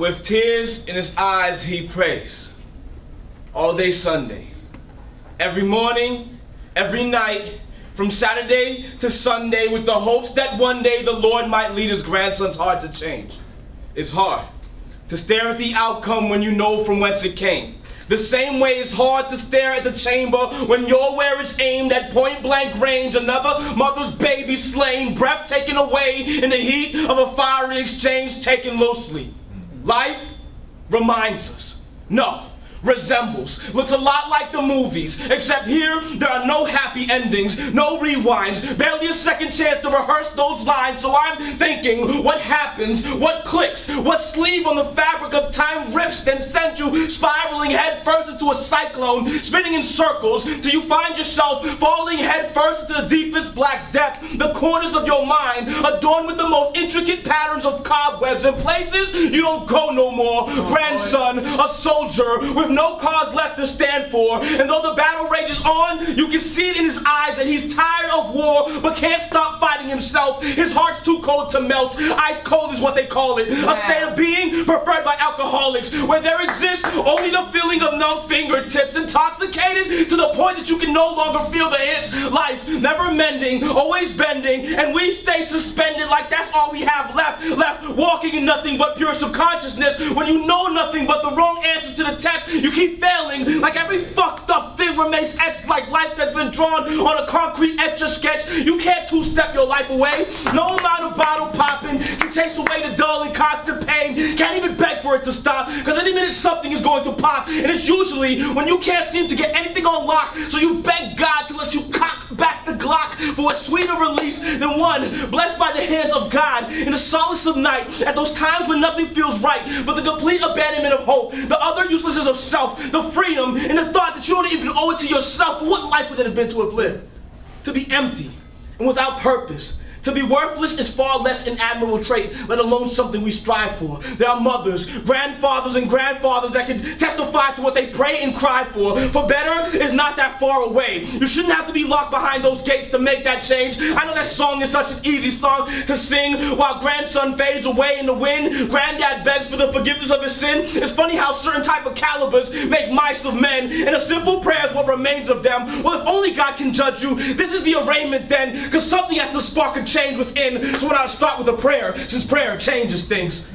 With tears in his eyes he prays, all day Sunday. Every morning, every night, from Saturday to Sunday, with the hopes that one day the Lord might lead his grandson's heart to change. It's hard to stare at the outcome when you know from whence it came. The same way it's hard to stare at the chamber when you're where it's aimed at point blank range. Another mother's baby slain, breath taken away in the heat of a fiery exchange taken loosely. Life reminds us, no, resembles, looks a lot like the movies, except here there are no happy endings, no rewinds, barely a second chance to rehearse those lines. So I'm thinking, what happens, what clicks, what sleeve on the fabric of time rips, then sends you spiraling head first into a cyclone, spinning in circles till you find yourself falling head first into the deepest black depth, the corners of your mind adorned with the most intricate patterns of cobwebs and places you don't go no more. Grandson, a soldier with no cause left to stand for, and though the battle rages on, you can see it in his eyes that he's tired of war but can't stop fighting himself. His heart's too cold to melt. Ice cold is what they call it, a state of being preferred by alcoholics, where there exists only the feeling of numb fingertips, intoxicated to the point that you can no longer feel the hits. Life never mending, always bending, and we stay suspended like that's all we have left walking in nothing but pure subconsciousness when you know nothing but the wrong answers to the test. You keep failing, like every fucked up thing remains etched like life that's been drawn on a concrete etch-a-sketch. You can't two-step your life away. No amount of bottle popping can chase away the dull and constant pain. Can't even beg for it to stop, because any minute something is going to pop, and it's usually when you can't seem to get anything on lock, so you beg God to let you cock back the Glock for a sweeter release than one blessed by the hands of God in the solace of night, at those times when nothing feels right but the complete abandonment of hope, the other uselessness of self, the freedom and the thought that you don't even owe it to yourself. What life would it have been to have lived? To be empty and without purpose. To be worthless is far less an admirable trait, let alone something we strive for. There are mothers, grandfathers, and grandfathers that can testify to what they pray and cry for. For better is not that far away. You shouldn't have to be locked behind those gates to make that change. I know that song is such an easy song to sing while grandson fades away in the wind. Granddad begs for the forgiveness of his sin. It's funny how certain type of calibers make mice of men, and a simple prayer is what remains of them. Well, if only God can judge you, this is the arraignment then, because something has to spark a change within. So when I start with a prayer, since prayer changes things.